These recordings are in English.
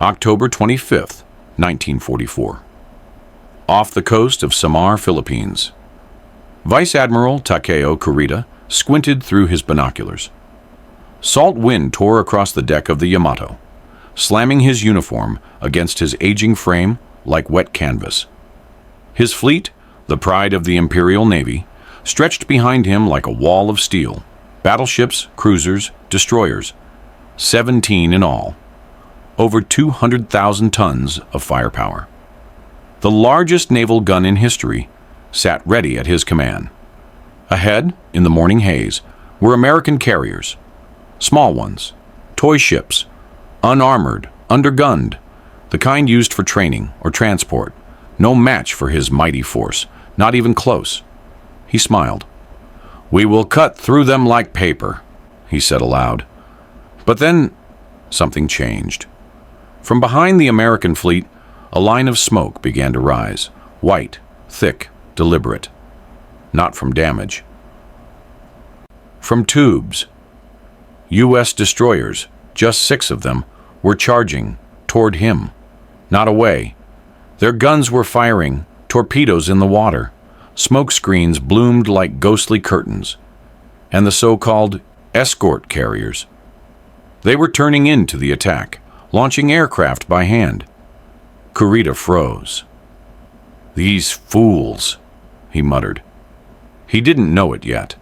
October 25th, 1944. Off the coast of Samar, Philippines. Vice Admiral Takeo Kurita squinted through his binoculars. Salt wind tore across the deck of the Yamato, slamming his uniform against his aging frame like wet canvas. His fleet, the pride of the Imperial Navy, stretched behind him like a wall of steel. Battleships, cruisers, destroyers, 17 in all. Over 200,000 tons of firepower. The largest naval gun in history sat ready at his command. Ahead, in the morning haze, were American carriers. Small ones, toy ships, unarmored, undergunned, the kind used for training or transport. No match for his mighty force, not even close. He smiled. "We will cut through them like paper," he said aloud. But then something changed. From behind the American fleet, a line of smoke began to rise, white, thick, deliberate. Not from damage. From tubes. U.S. destroyers, just 6 of them, were charging toward him, not away. Their guns were firing, torpedoes in the water. Smoke screens bloomed like ghostly curtains. And the so-called escort carriers. They were turning into the attack, launching aircraft by hand. Kurita froze. "These fools," he muttered. He didn't know it yet.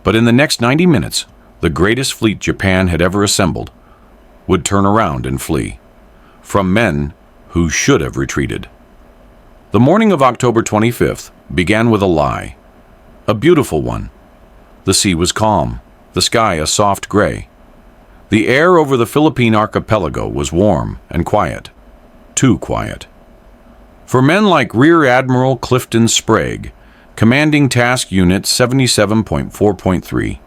But in the next 90 minutes, the greatest fleet Japan had ever assembled would turn around and flee, from men who should have retreated. The morning of October 25th began with a lie, a beautiful one. The sea was calm, the sky a soft gray. The air over the Philippine archipelago was warm and quiet, too quiet. For men like Rear Admiral Clifton Sprague, commanding Task Unit 77.4.3,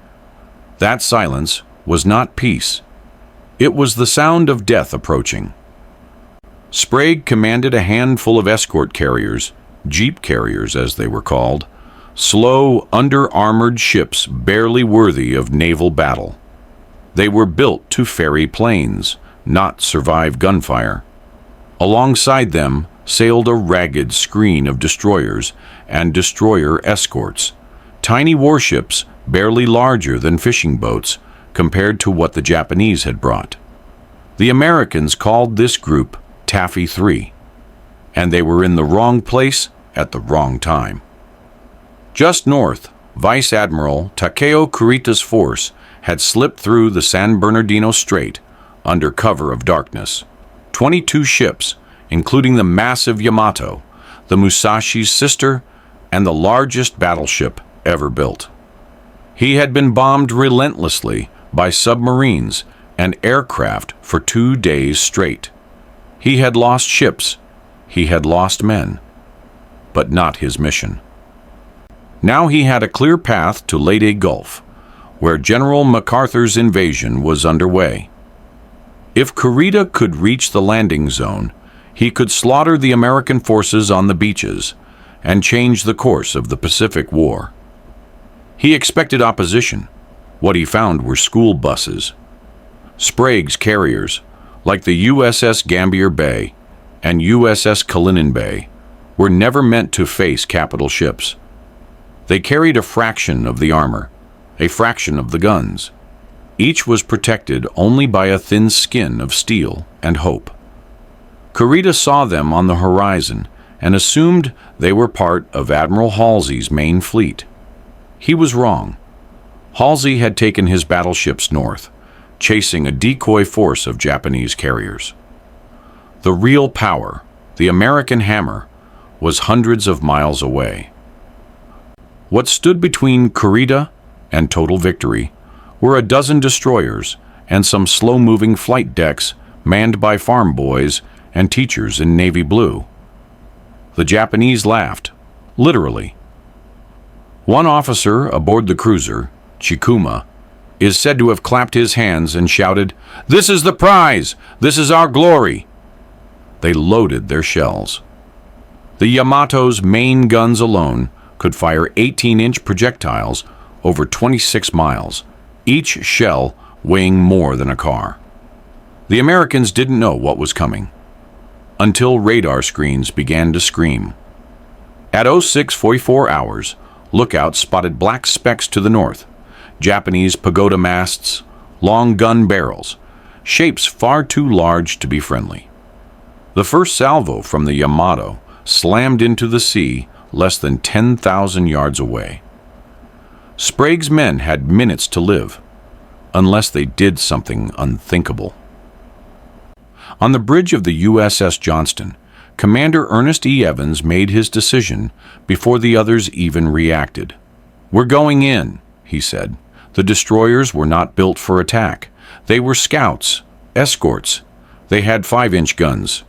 that silence was not peace. It was the sound of death approaching. Sprague commanded a handful of escort carriers, jeep carriers as they were called, slow, under-armored ships barely worthy of naval battle. They were built to ferry planes, not survive gunfire. Alongside them sailed a ragged screen of destroyers and destroyer escorts, tiny warships barely larger than fishing boats compared to what the Japanese had brought. The Americans called this group Taffy 3, and they were in the wrong place at the wrong time. Just north, Vice Admiral Takeo Kurita's force had slipped through the San Bernardino Strait under cover of darkness. 22 ships, including the massive Yamato, the Musashi's sister, and the largest battleship ever built. He had been bombed relentlessly by submarines and aircraft for 2 days straight. He had lost ships, he had lost men, but not his mission. Now he had a clear path to Leyte Gulf, where General MacArthur's invasion was underway. If Kurita could reach the landing zone, he could slaughter the American forces on the beaches and change the course of the Pacific War. He expected opposition. What he found were school buses. Sprague's carriers, like the USS Gambier Bay and USS Kalinin Bay, were never meant to face capital ships. They carried a fraction of the armor, a fraction of the guns. Each was protected only by a thin skin of steel and hope. Kurita saw them on the horizon and assumed they were part of Admiral Halsey's main fleet. He was wrong. Halsey had taken his battleships north, chasing a decoy force of Japanese carriers. The real power, the American hammer, was hundreds of miles away. What stood between Kurita and total victory were a dozen destroyers and some slow-moving flight decks manned by farm boys and teachers in navy blue. The Japanese laughed, literally. One officer aboard the cruiser, Chikuma, is said to have clapped his hands and shouted, "This is the prize! This is our glory!" They loaded their shells. The Yamato's main guns alone could fire 18-inch projectiles over 26 miles, each shell weighing more than a car. The Americans didn't know what was coming until radar screens began to scream. At 06:44 hours, lookouts spotted black specks to the north, Japanese pagoda masts, long gun barrels, shapes far too large to be friendly. The first salvo from the Yamato slammed into the sea less than 10,000 yards away. Sprague's men had minutes to live, unless they did something unthinkable. On the bridge of the USS Johnston, Commander Ernest E. Evans made his decision before the others even reacted. "We're going in," he said. The destroyers were not built for attack. They were scouts, escorts. They had 5-inch guns.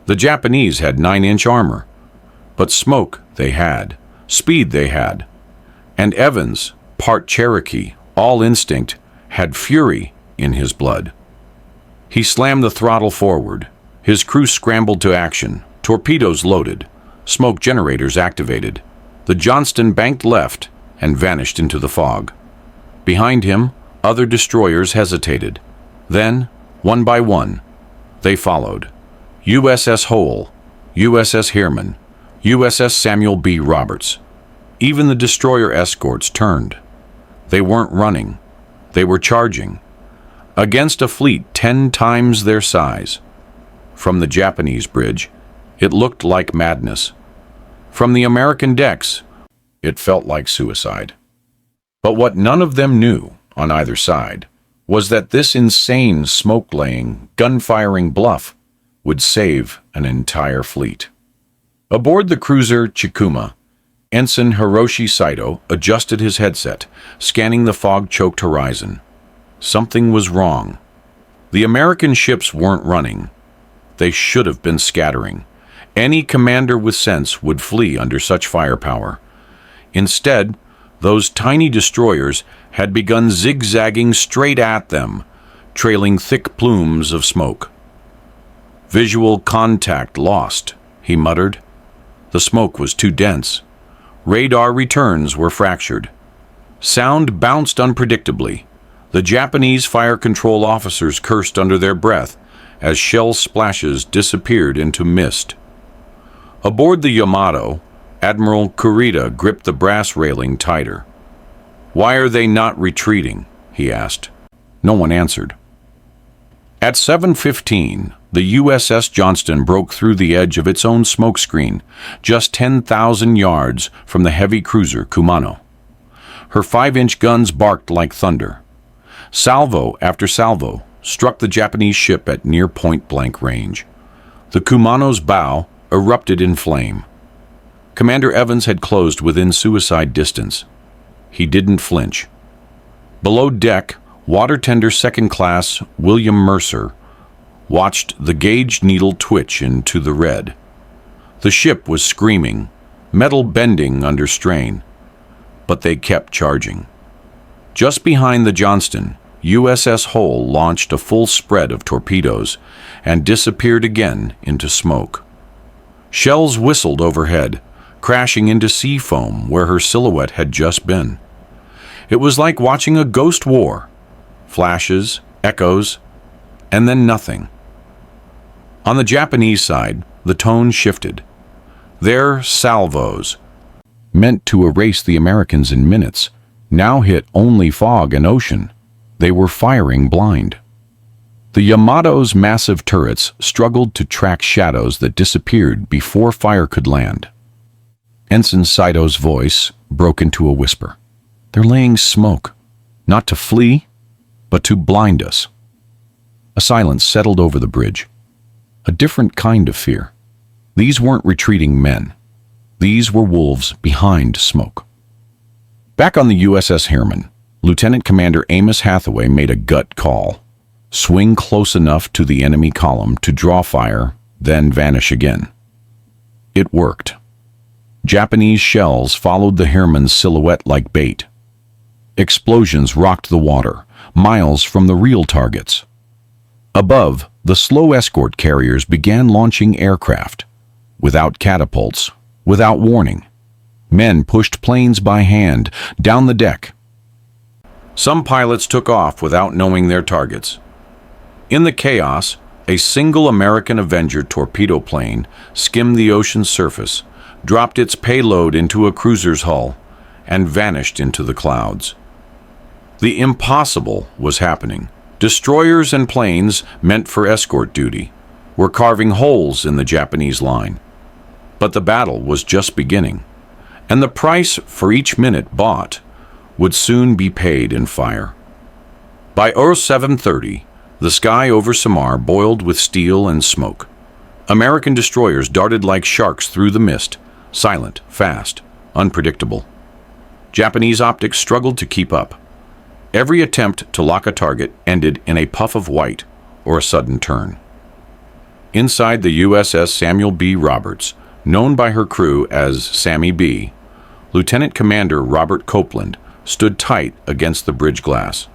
The Japanese had 9-inch armor. But smoke they had, speed they had. And Evans, part Cherokee, all instinct, had fury in his blood. He slammed the throttle forward. His crew scrambled to action, torpedoes loaded, smoke generators activated. The Johnston banked left and vanished into the fog. Behind him, other destroyers hesitated. Then, one by one, they followed. USS Howell, USS Heermann, USS Samuel B. Roberts. Even the destroyer escorts turned. They weren't running. They were charging. Against a fleet 10 times their size. From the Japanese bridge, it looked like madness. From the American decks, it felt like suicide. But what none of them knew, on either side, was that this insane smoke-laying, gun-firing bluff would save an entire fleet. Aboard the cruiser Chikuma, Ensign Hiroshi Saito adjusted his headset, scanning the fog-choked horizon. Something was wrong. The American ships weren't running. They should have been scattering. Any commander with sense would flee under such firepower. Instead, those tiny destroyers had begun zigzagging straight at them, trailing thick plumes of smoke. "Visual contact lost," he muttered. The smoke was too dense. Radar returns were fractured. Sound bounced unpredictably. The Japanese fire control officers cursed under their breath as shell splashes disappeared into mist. Aboard the Yamato, Admiral Kurita gripped the brass railing tighter. "Why are they not retreating?" he asked. No one answered. At 7:15, the USS Johnston broke through the edge of its own smokescreen, just 10,000 yards from the heavy cruiser Kumano. Her 5-inch guns barked like thunder. Salvo after salvo struck the Japanese ship at near point-blank range. The Kumano's bow erupted in flame. Commander Evans had closed within suicide distance. He didn't flinch. Below deck, water tender second class William Mercer watched the gauge needle twitch into the red. The ship was screaming, metal bending under strain, but they kept charging. Just behind the Johnston, USS Howell launched a full spread of torpedoes and disappeared again into smoke. Shells whistled overhead, crashing into sea foam where her silhouette had just been. It was like watching a ghost war. Flashes, echoes, and then nothing. On the Japanese side, the tone shifted. Their salvos, meant to erase the Americans in minutes, now hit only fog and ocean. They were firing blind. The Yamato's massive turrets struggled to track shadows that disappeared before fire could land. Ensign Saito's voice broke into a whisper. "They're laying smoke, not to flee, but to blind us." A silence settled over the bridge. A different kind of fear. These weren't retreating men. These were wolves behind smoke. Back on the USS Heermann, Lieutenant Commander Amos Hathaway made a gut call. Swing close enough to the enemy column to draw fire, then vanish again. It worked. Japanese shells followed the Heermann's silhouette like bait. Explosions rocked the water, miles from the real targets. Above, the slow escort carriers began launching aircraft. Without catapults, without warning. Men pushed planes by hand, down the deck. Some pilots took off without knowing their targets. In the chaos, a single American Avenger torpedo plane skimmed the ocean's surface, dropped its payload into a cruiser's hull, and vanished into the clouds. The impossible was happening. Destroyers and planes meant for escort duty were carving holes in the Japanese line. But the battle was just beginning, and the price for each minute bought would soon be paid in fire. By 0730, the sky over Samar boiled with steel and smoke. American destroyers darted like sharks through the mist, silent, fast, unpredictable. Japanese optics struggled to keep up. Every attempt to lock a target ended in a puff of white or a sudden turn. Inside the USS Samuel B. Roberts, known by her crew as Sammy B., Lieutenant Commander Robert Copeland stood tight against the bridge glass.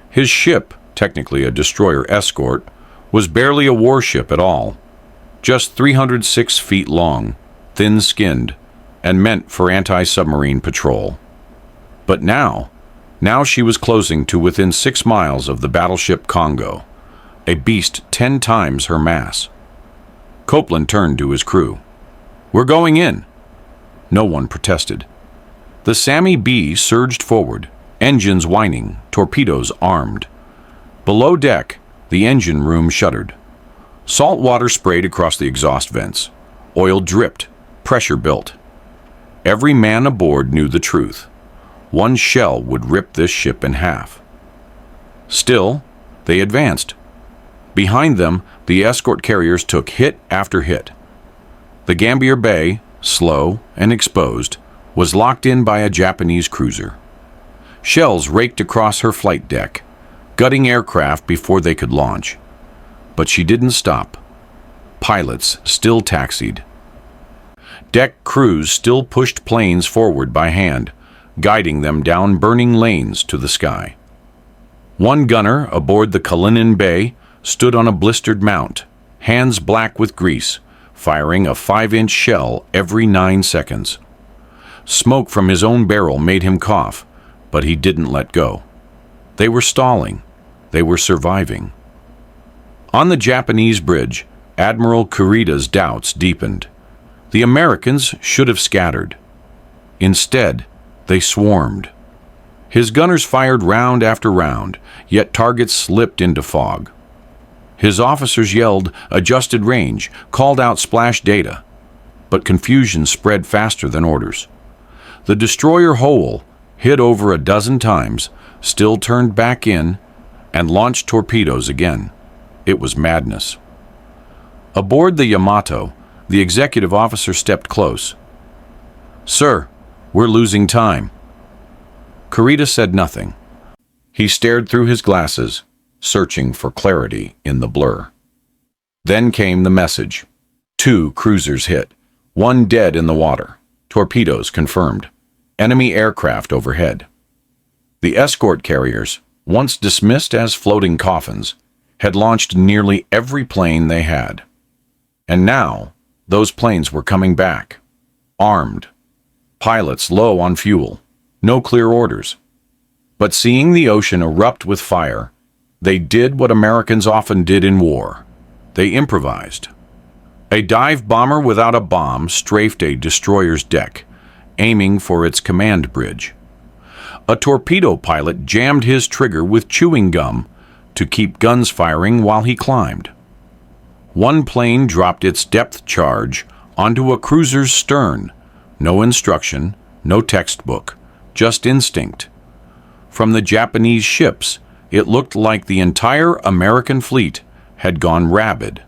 His ship, technically a destroyer escort, was barely a warship at all, just 306 feet long, thin-skinned, and meant for anti-submarine patrol. But now she was closing to within 6 miles of the battleship Congo, a beast 10 times her mass. Copeland turned to his crew. "We're going in." No one protested. The Sammy B surged forward, engines whining, torpedoes armed. Below deck, the engine room shuddered. Salt water sprayed across the exhaust vents. Oil dripped, pressure built. Every man aboard knew the truth. One shell would rip this ship in half. Still, they advanced. Behind them, the escort carriers took hit after hit. The Gambier Bay, slow and exposed, was locked in by a Japanese cruiser. Shells raked across her flight deck, gutting aircraft before they could launch. But she didn't stop. Pilots still taxied. Deck crews still pushed planes forward by hand, guiding them down burning lanes to the sky. One gunner aboard the Kalinin Bay stood on a blistered mount, hands black with grease, firing a 5-inch shell every 9 seconds. Smoke from his own barrel made him cough, but he didn't let go. They were stalling. They were surviving. On the Japanese bridge, Admiral Kurida's doubts deepened. The Americans should have scattered. Instead, they swarmed. His gunners fired round after round, yet targets slipped into fog. His officers yelled, adjusted range, called out splash data. But confusion spread faster than orders. The destroyer Hole, hit over a dozen times, still turned back in and launched torpedoes again. It was madness. Aboard the Yamato, the executive officer stepped close. "Sir, we're losing time." Kurita said nothing. He stared through his glasses, searching for clarity in the blur. Then came the message. 2 cruisers hit, 1 dead in the water. Torpedoes confirmed. Enemy aircraft overhead. The escort carriers, once dismissed as floating coffins, had launched nearly every plane they had. And now, those planes were coming back, armed. Pilots low on fuel, no clear orders. But seeing the ocean erupt with fire, they did what Americans often did in war. They improvised. A dive bomber without a bomb strafed a destroyer's deck, aiming for its command bridge. A torpedo pilot jammed his trigger with chewing gum to keep guns firing while he climbed. One plane dropped its depth charge onto a cruiser's stern. No instruction, no textbook, just instinct. From the Japanese ships, it looked like the entire American fleet had gone rabid.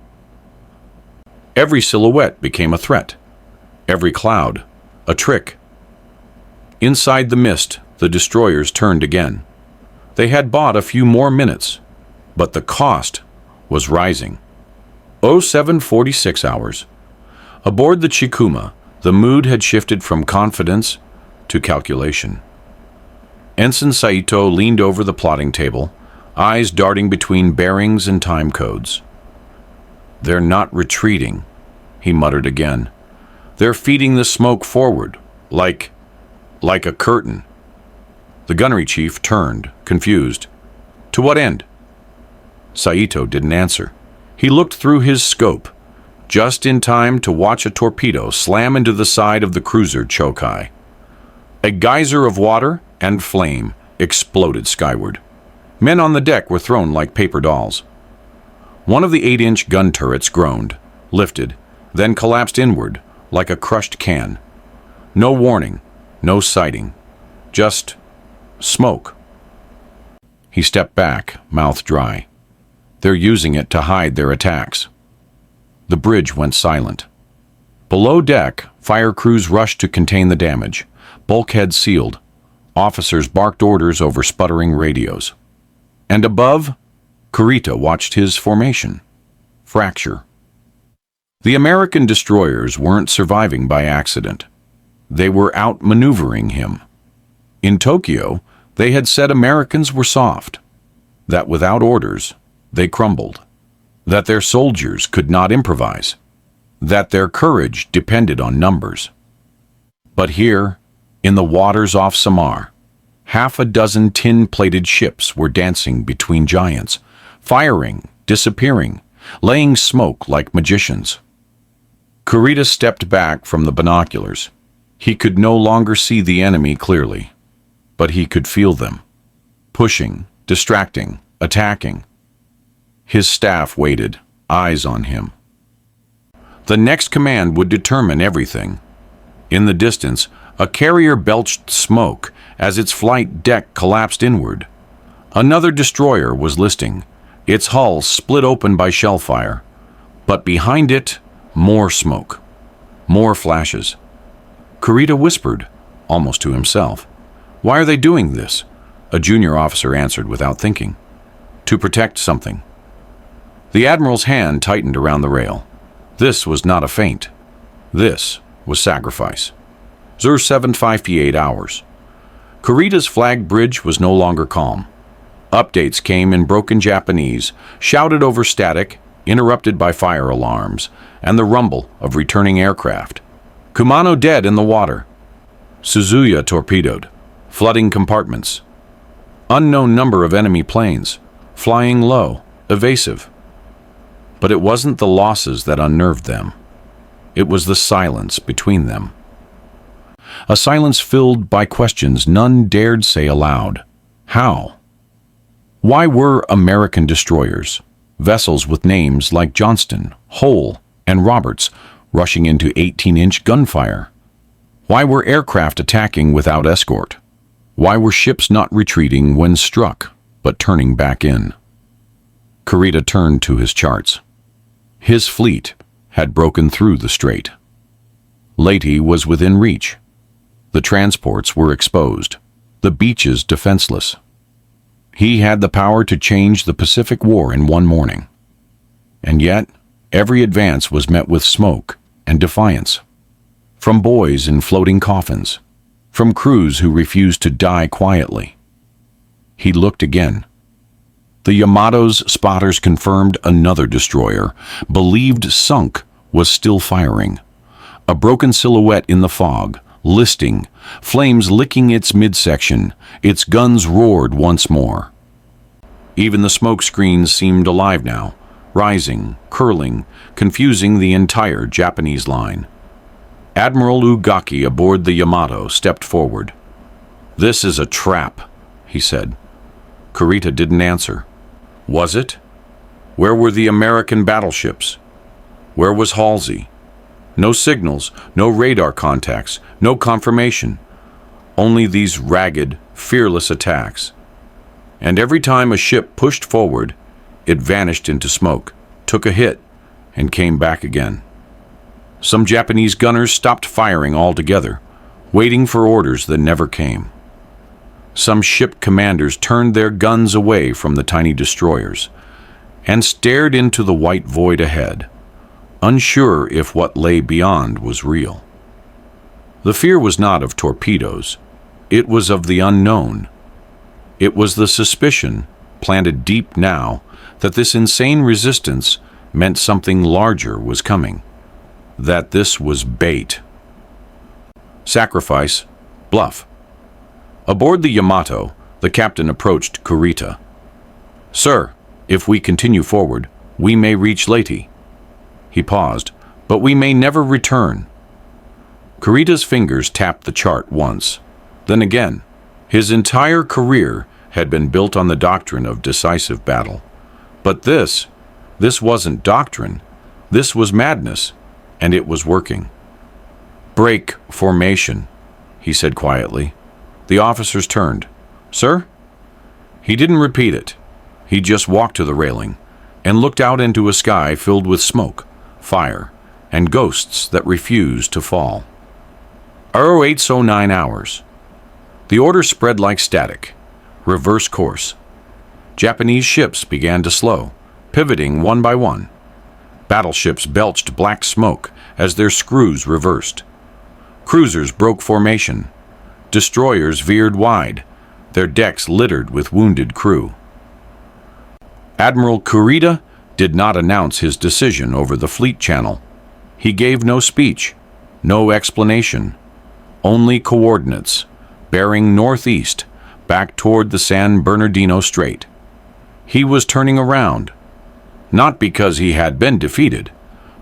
Every silhouette became a threat. Every cloud, a trick. Inside the mist, the destroyers turned again. They had bought a few more minutes, but the cost was rising. 0746 hours. Aboard the Chikuma, the mood had shifted from confidence to calculation. Ensign Saito leaned over the plotting table, eyes darting between bearings and time codes. "They're not retreating," he muttered again. "They're feeding the smoke forward, like a curtain." The gunnery chief turned, confused. "To what end?" Saito didn't answer. He looked through his scope, just in time to watch a torpedo slam into the side of the cruiser Chokai. A geyser of water and flame exploded skyward. Men on the deck were thrown like paper dolls. One of the 8-inch gun turrets groaned, lifted, then collapsed inward like a crushed can. No warning, no sighting, just smoke. He stepped back, mouth dry. They're using it to hide their attacks. The bridge went silent. Below deck, fire crews rushed to contain the damage. Bulkheads sealed. Officers barked orders over sputtering radios. And above, Kurita watched his formation. Fracture. The American destroyers weren't surviving by accident. They were outmaneuvering him. In Tokyo, they had said Americans were soft, that without orders, they crumbled, that their soldiers could not improvise, that their courage depended on numbers. But here, in the waters off Samar, half a dozen tin-plated ships were dancing between giants, firing, disappearing, laying smoke like magicians. Kurita stepped back from the binoculars. He could no longer see the enemy clearly, but he could feel them, pushing, distracting, attacking. His staff waited, eyes on him. The next command would determine everything. In the distance, a carrier belched smoke as its flight deck collapsed inward. Another destroyer was listing, its hull split open by shellfire. But behind it, more smoke, more flashes. Kurita whispered, almost to himself, "Why are they doing this?" A junior officer answered without thinking. "To protect something." The admiral's hand tightened around the rail. This was not a feint. This was sacrifice. 0758 hours. Kurita's flag bridge was no longer calm. Updates came in broken Japanese, shouted over static, interrupted by fire alarms, and the rumble of returning aircraft. Kumano dead in the water. Suzuya torpedoed, flooding compartments. Unknown number of enemy planes, flying low, evasive. But it wasn't the losses that unnerved them. It was the silence between them. A silence filled by questions none dared say aloud. How? Why were American destroyers, vessels with names like Johnston, Hull, and Roberts, rushing into 18-inch gunfire? Why were aircraft attacking without escort? Why were ships not retreating when struck, but turning back in? Kurita turned to his charts. His fleet had broken through the strait. Leyte was within reach. The transports were exposed, the beaches defenseless. He had the power to change the Pacific War in one morning. And yet, every advance was met with smoke and defiance. From boys in floating coffins, from crews who refused to die quietly. He looked again. The Yamato's spotters confirmed another destroyer, believed sunk, was still firing. A broken silhouette in the fog, listing, flames licking its midsection, its guns roared once more. Even the smoke screens seemed alive now, rising, curling, confusing the entire Japanese line. Admiral Ugaki aboard the Yamato stepped forward. "This is a trap," he said. Kurita didn't answer. Was it? Where were the American battleships? Where was Halsey? No signals, no radar contacts, no confirmation. Only these ragged, fearless attacks. And every time a ship pushed forward, it vanished into smoke, took a hit, and came back again. Some Japanese gunners stopped firing altogether, waiting for orders that never came. Some ship commanders turned their guns away from the tiny destroyers and stared into the white void ahead, unsure if what lay beyond was real. The fear was not of torpedoes. It was of the unknown. It was the suspicion, planted deep now, that this insane resistance meant something larger was coming, that this was bait. Sacrifice, bluff. Aboard the Yamato, the captain approached Kurita. "Sir," If we continue forward, we may reach Leyte. He paused. But we may never return. Kurita's fingers tapped the chart once, then again. His entire career had been built on the doctrine of decisive battle. But this wasn't doctrine. This was madness, and it was working. "Break formation," he said quietly. The officers turned. "Sir?" He didn't repeat it. He just walked to the railing and looked out into a sky filled with smoke, fire, and ghosts that refused to fall. 0809 hours. The order spread like static. Reverse course. Japanese ships began to slow, pivoting one by one. Battleships belched black smoke as their screws reversed. Cruisers broke formation. Destroyers veered wide, their decks littered with wounded crew. Admiral Kurita did not announce his decision over the fleet channel. He gave no speech, no explanation, only coordinates, bearing northeast, back toward the San Bernardino Strait. He was turning around, not because he had been defeated,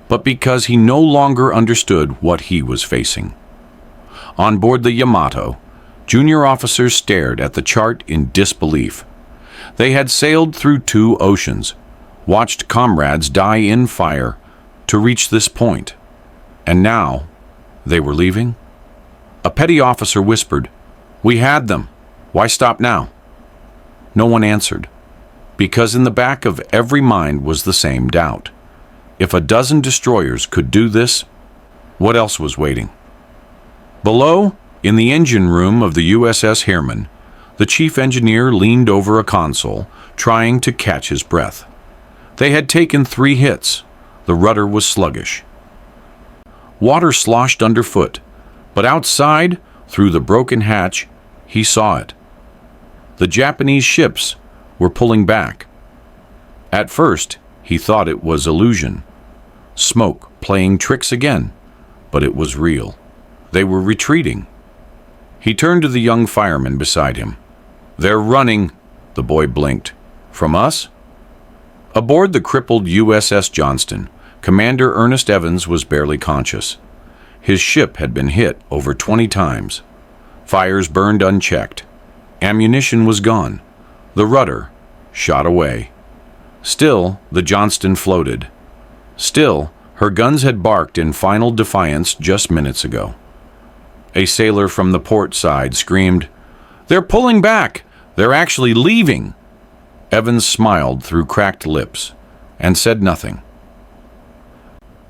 but because he no longer understood what he was facing. On board the Yamato, junior officers stared at the chart in disbelief. They had sailed through 2 oceans, watched comrades die in fire to reach this point, and now they were leaving? A petty officer whispered, "We had them. Why stop now?" No one answered, because in the back of every mind was the same doubt. If a dozen destroyers could do this, what else was waiting? Below, in the engine room of the USS Heermann, the chief engineer leaned over a console, trying to catch his breath. They had taken 3 hits. The rudder was sluggish. Water sloshed underfoot, but outside, through the broken hatch, he saw it. The Japanese ships were pulling back. At first, he thought it was illusion. Smoke playing tricks again, but it was real. They were retreating. He turned to the young fireman beside him. "They're running," the boy blinked. "From us?" Aboard the crippled USS Johnston, Commander Ernest Evans was barely conscious. His ship had been hit over 20 times. Fires burned unchecked. Ammunition was gone. The rudder shot away. Still, the Johnston floated. Still, her guns had barked in final defiance just minutes ago. A sailor from the port side screamed, "They're pulling back! They're actually leaving!" Evans smiled through cracked lips and said nothing.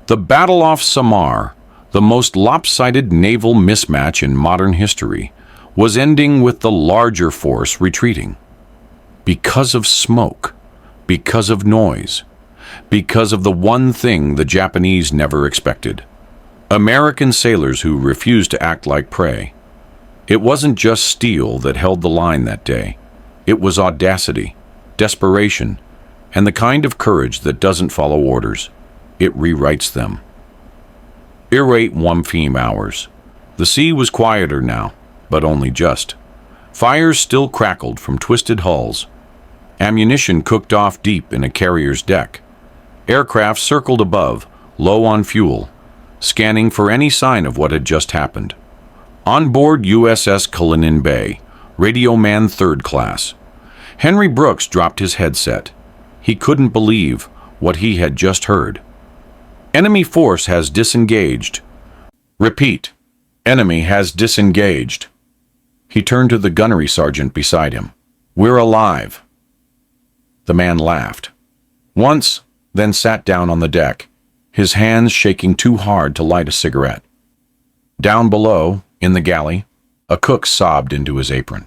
The battle off Samar, the most lopsided naval mismatch in modern history, was ending with the larger force retreating. Because of smoke, because of noise, because of the one thing the Japanese never expected. American sailors who refused to act like prey. It wasn't just steel that held the line that day. It was audacity, desperation, and the kind of courage that doesn't follow orders. It rewrites them. 08 hours. The sea was quieter now, but only just. Fires still crackled from twisted hulls. Ammunition cooked off deep in a carrier's deck. Aircraft circled above, low on fuel, scanning for any sign of what had just happened. On board USS Cullinan Bay, Radio Man 3rd Class, Henry Brooks dropped his headset. He couldn't believe what he had just heard. Enemy force has disengaged. Repeat, enemy has disengaged. He turned to the gunnery sergeant beside him. "We're alive." The man laughed. Once, then sat down on the deck, his hands shaking too hard to light a cigarette. Down below, in the galley, a cook sobbed into his apron.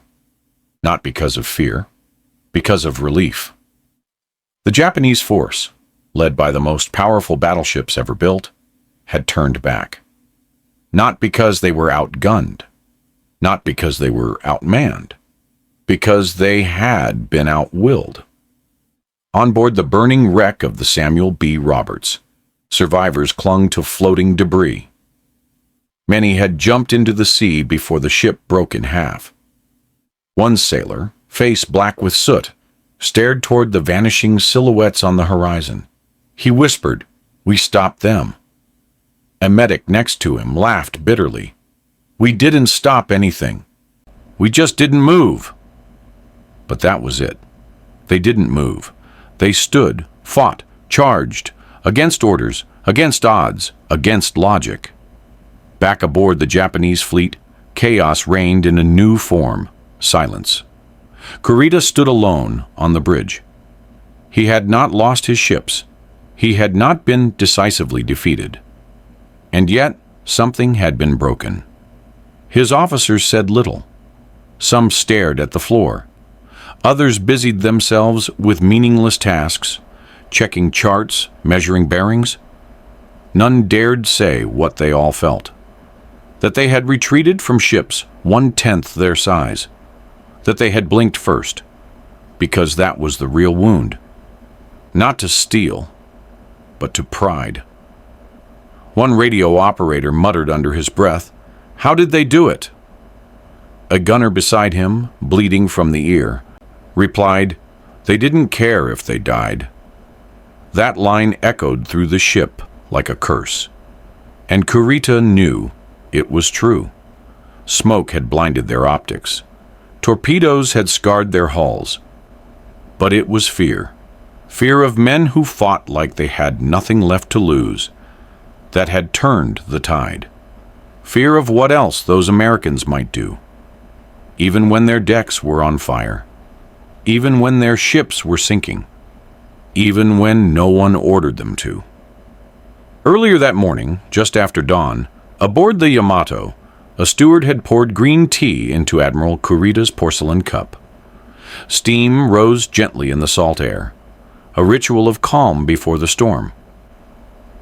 Not because of fear, because of relief. The Japanese force, led by the most powerful battleships ever built, had turned back. Not because they were outgunned, not because they were outmanned, because they had been outwilled. On board the burning wreck of the Samuel B. Roberts, survivors clung to floating debris. Many had jumped into the sea before the ship broke in half. One sailor, face black with soot, stared toward the vanishing silhouettes on the horizon. He whispered, "We stopped them." A medic next to him laughed bitterly. "We didn't stop anything. We just didn't move." But that was it. They didn't move. They stood, fought, charged, against orders, against odds, against logic. Back aboard the Japanese fleet, chaos reigned in a new form: silence. Kurita stood alone on the bridge. He had not lost his ships. He had not been decisively defeated. And yet, something had been broken. His officers said little. Some stared at the floor. Others busied themselves with meaningless tasks, checking charts, measuring bearings. None dared say what they all felt. That they had retreated from ships 1/10 their size. That they had blinked first, because that was the real wound. Not to steel, but to pride. One radio operator muttered under his breath, "How did they do it?" A gunner beside him, bleeding from the ear, replied, "They didn't care if they died." That line echoed through the ship like a curse. And Kurita knew it was true. Smoke had blinded their optics. Torpedoes had scarred their hulls. But it was fear. Fear of men who fought like they had nothing left to lose, that had turned the tide. Fear of what else those Americans might do. Even when their decks were on fire. Even when their ships were sinking. Even when no one ordered them to. Earlier that morning, just after dawn, aboard the Yamato, a steward had poured green tea into Admiral Kurita's porcelain cup. Steam rose gently in the salt air, a ritual of calm before the storm.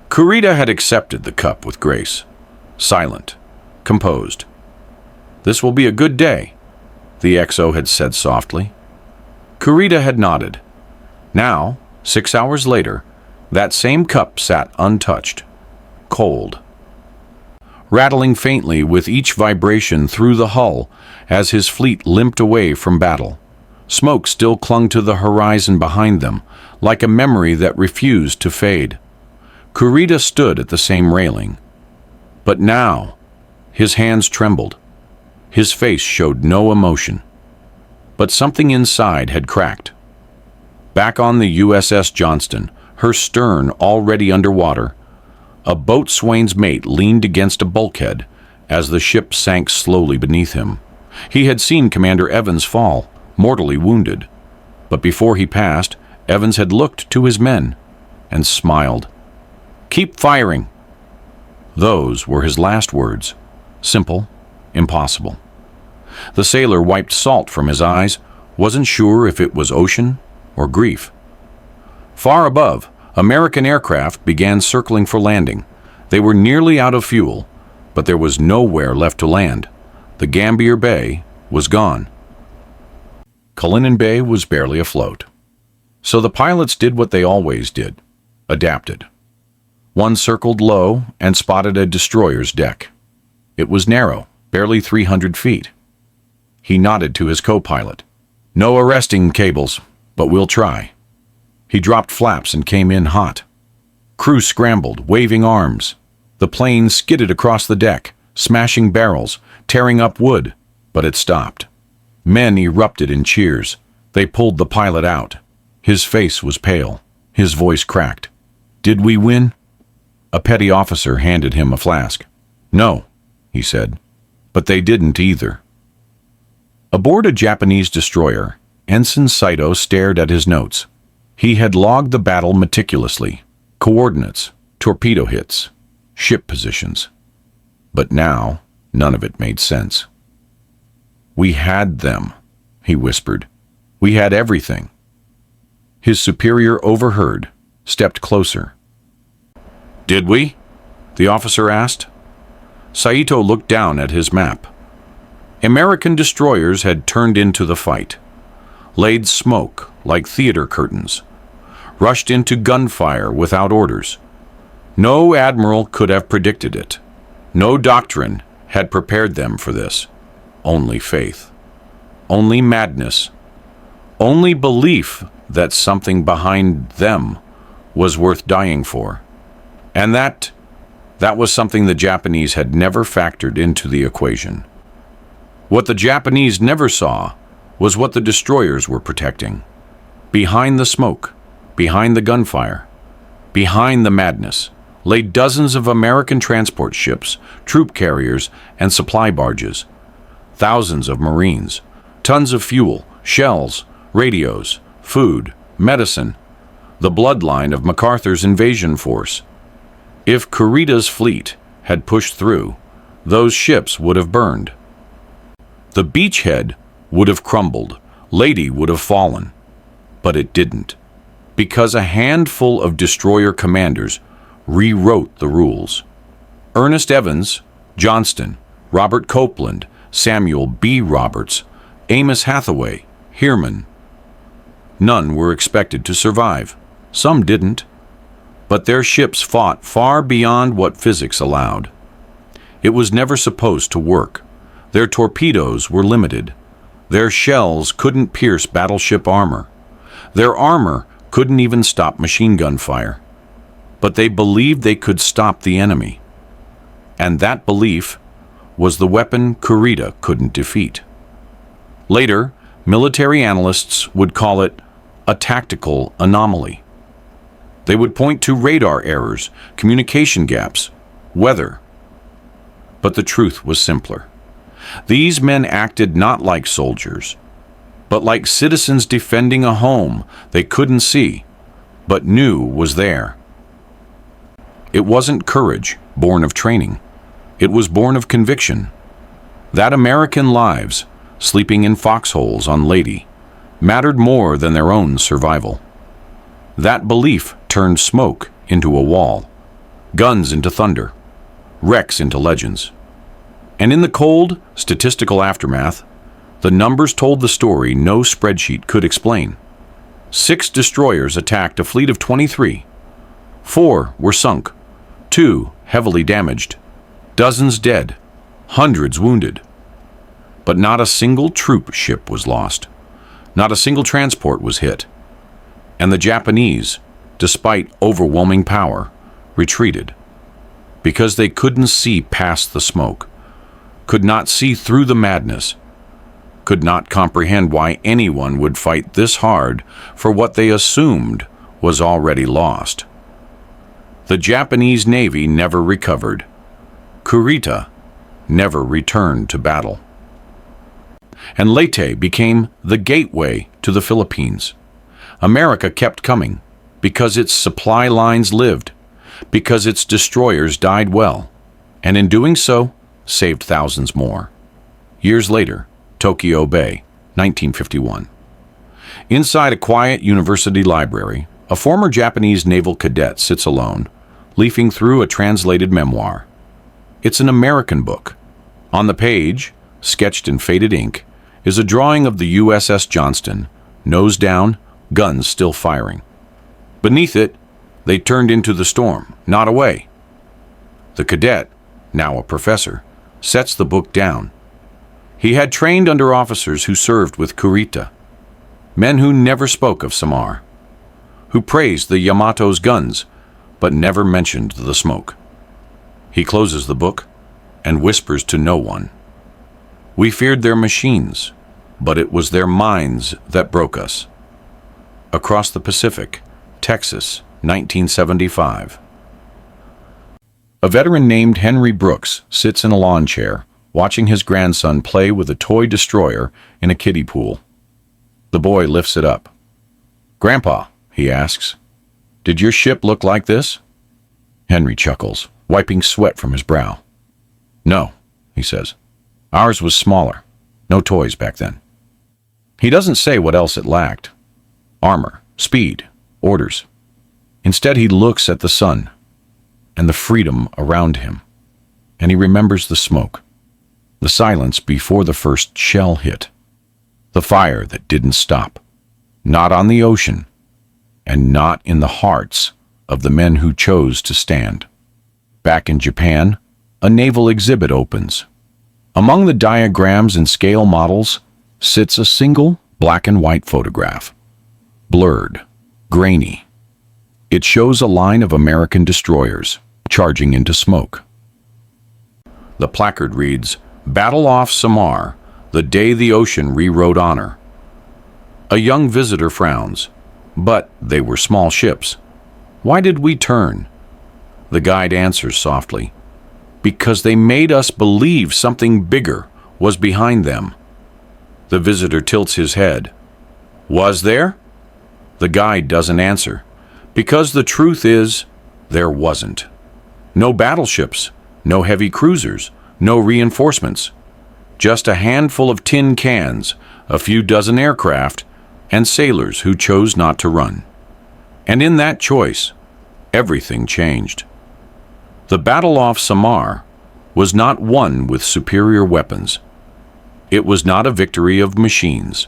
Kurita had accepted the cup with grace, silent, composed. "This will be a good day," the XO had said softly. Kurita had nodded. Now, 6 hours later, that same cup sat untouched, cold, rattling faintly with each vibration through the hull as his fleet limped away from battle. Smoke still clung to the horizon behind them, like a memory that refused to fade. Kurita stood at the same railing. But now, his hands trembled. His face showed no emotion. But something inside had cracked. Back on the USS Johnston, her stern already underwater, a boatswain's mate leaned against a bulkhead as the ship sank slowly beneath him. He had seen Commander Evans fall, mortally wounded. But before he passed, Evans had looked to his men and smiled. "Keep firing." Those were his last words. Simple, impossible. The sailor wiped salt from his eyes, wasn't sure if it was ocean or grief. Far above, American aircraft began circling for landing. They were nearly out of fuel, but there was nowhere left to land. The Gambier Bay was gone. Cullinan Bay was barely afloat. So the pilots did what they always did, adapted. One circled low and spotted a destroyer's deck. It was narrow, barely 300 feet. He nodded to his co-pilot. "No arresting cables, but we'll try." He dropped flaps and came in hot. Crew scrambled, waving arms. The plane skidded across the deck, smashing barrels, tearing up wood, but it stopped. Men erupted in cheers. They pulled the pilot out. His face was pale. His voice cracked. "Did we win?" A petty officer handed him a flask. "No," he said, "but they didn't either." Aboard a Japanese destroyer, Ensign Saito stared at his notes. He had logged the battle meticulously. Coordinates, torpedo hits, ship positions. But now, none of it made sense. "We had them," he whispered. "We had everything." His superior overheard, stepped closer. "Did we?" the officer asked. Saito looked down at his map. American destroyers had turned into the fight, laid smoke like theater curtains, rushed into gunfire without orders. No admiral could have predicted it. No doctrine had prepared them for this. Only faith. Only madness. only belief that something behind them was worth dying for. And that was something the Japanese had never factored into the equation. What the Japanese never saw was what the destroyers were protecting. Behind the smoke, behind the gunfire, behind the madness, lay dozens of American transport ships, troop carriers, and supply barges, thousands of Marines, tons of fuel, shells, radios, food, medicine, the bloodline of MacArthur's invasion force. If Kurita's fleet had pushed through, those ships would have burned. The beachhead would have crumbled, Lady would have fallen. But it didn't, because a handful of destroyer commanders rewrote the rules. Ernest Evans, Johnston, Robert Copeland, Samuel B. Roberts, Amos Hathaway, Heerman. None were expected to survive. Some didn't. But their ships fought far beyond what physics allowed. It was never supposed to work. Their torpedoes were limited. Their shells couldn't pierce battleship armor. Their armor couldn't even stop machine gun fire. But they believed they could stop the enemy. And that belief was the weapon Kurita couldn't defeat. Later, military analysts would call it a tactical anomaly. They would point to radar errors, communication gaps, weather. But the truth was simpler. These men acted not like soldiers, but like citizens defending a home they couldn't see, but knew was there. It wasn't courage born of training. It was born of conviction. That American lives, sleeping in foxholes on Lady, mattered more than their own survival. That belief turned smoke into a wall, guns into thunder, wrecks into legends. And in the cold, statistical aftermath, the numbers told the story no spreadsheet could explain. 6 destroyers attacked a fleet of 23. 4 were sunk, 2 heavily damaged, dozens dead, hundreds wounded. But not a single troop ship was lost. Not a single transport was hit. And the Japanese, despite overwhelming power, retreated. Because they couldn't see past the smoke, could not see through the madness, could not comprehend why anyone would fight this hard for what they assumed was already lost. The Japanese Navy never recovered. Kurita never returned to battle. And Leyte became the gateway to the Philippines. America kept coming because its supply lines lived, because its destroyers died well, and in doing so, saved thousands more. Years later, Tokyo Bay, 1951. Inside a quiet university library, a former Japanese naval cadet sits alone, leafing through a translated memoir. It's an American book. On the page, sketched in faded ink, is a drawing of the USS Johnston, nose down, guns still firing. Beneath it, they turned into the storm, not away. The cadet, now a professor, sets the book down. He had trained under officers who served with Kurita, men who never spoke of Samar, who praised the Yamato's guns, but never mentioned the smoke. He closes the book and whispers to no one. We feared their machines, but it was their minds that broke us. Across the Pacific, Texas, 1975. A veteran named Henry Brooks sits in a lawn chair, watching his grandson play with a toy destroyer in a kiddie pool. The boy lifts it up. "Grandpa," he asks, "did your ship look like this?" Henry chuckles, wiping sweat from his brow. "No," he says. "Ours was smaller. No toys back then." He doesn't say what else it lacked. Armor, speed, orders. Instead, he looks at the sun and the freedom around him, and he remembers the smoke, the silence before the first shell hit, the fire that didn't stop, not on the ocean, and not in the hearts of the men who chose to stand. Back in Japan, a naval exhibit opens. Among the diagrams and scale models sits a single, Black and white photograph. Blurred. Grainy. It shows a line of American destroyers charging into smoke. The placard reads, "Battle off Samar, the day the ocean rewrote honor." A young visitor frowns. But they were small ships. Why did we turn? The guide answers softly, "Because they made us believe something bigger was behind them." The visitor tilts his head. "Was there?" The guide doesn't answer, because the truth is, there wasn't. No battleships, no heavy cruisers, no reinforcements. Just a handful of tin cans, a few dozen aircraft, and sailors who chose not to run. And in that choice, everything changed. The battle off Samar was not won with superior weapons. It was not a victory of machines.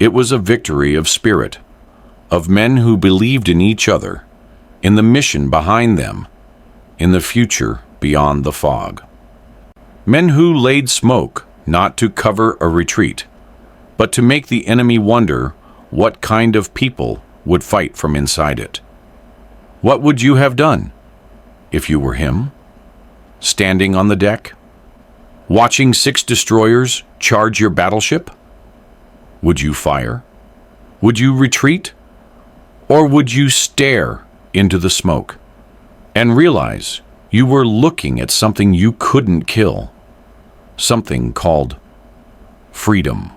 It was a victory of spirit, of men who believed in each other, in the mission behind them, in the future beyond the fog. Men who laid smoke not to cover a retreat, but to make the enemy wonder what kind of people would fight from inside it. What would you have done if you were him? Standing on the deck? Watching 6 destroyers charge your battleship? Would you fire? Would you retreat? Or would you stare into the smoke and realize you were looking at something you couldn't kill? Something called freedom.